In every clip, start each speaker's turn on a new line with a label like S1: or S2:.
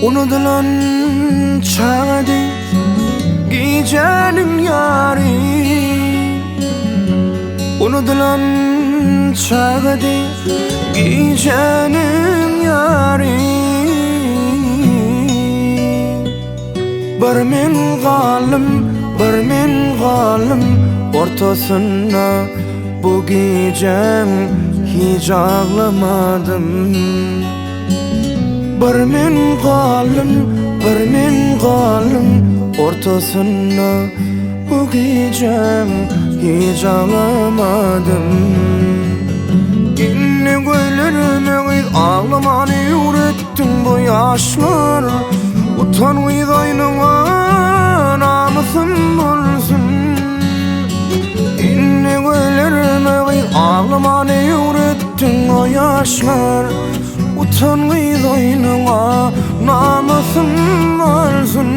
S1: Unutulan çağdı gecenin yari, unutulan çağdı gecenin yari. Bir men galım ortasına bu gecem hiç ağlamadım. Bir men galım ortasına bu gecem hiç ağlamadım. Yine göylerime ağlamanı öğrettin bu yaşlar. Utanmaydı aynıma namusum olsun. Yine göylerime ağlamanı öğrettin o yaşlar. Utanmaydı aynıma namusum olsun.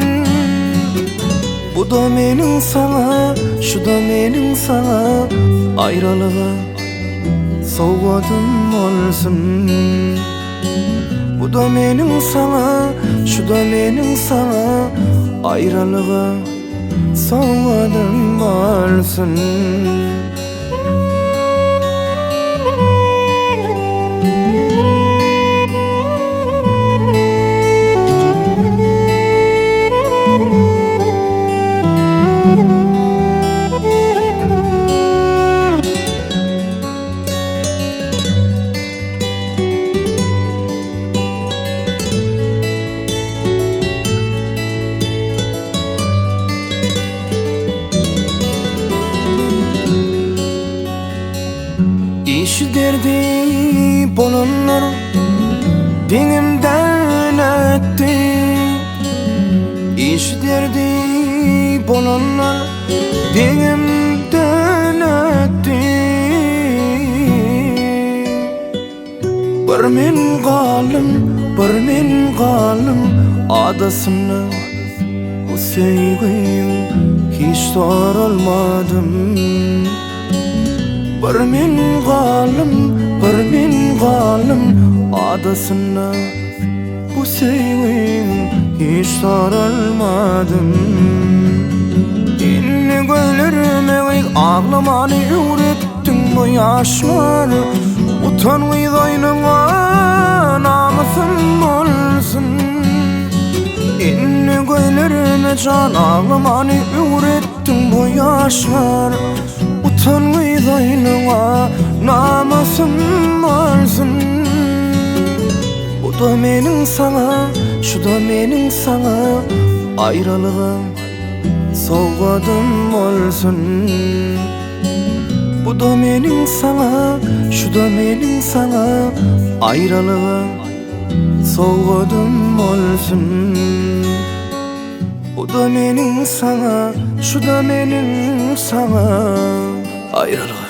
S1: Bu da menin sana, şu da menin sana ayrılığa soğudum olsun. Bu da menin sana, şu da menin sana ayrılığa soğudum olsun. İş derdi bolanlar denimden etti. İş derdi bolanlar denimden etti. Bir men galım adasını bu sevgim hiç sorulmadım. Bir men galım adasına bu sevgim hiç sarılmadım. Yine göylerime ağlamanı öğrettin bu yaşlar. Utanmaydı aynıma namusum olsun. Yine göylerime can ağlamanı öğrettin bu yaşlar. Utanmaydı aynıma namusum olsun. Bu da menin sana, şu da menin sana ayrılığa soğudum olsun. Bu da menin sana, şu da menin sana ayrılığa soğudum olsun. Bu da menin sana, şu da menin sana ayrılığa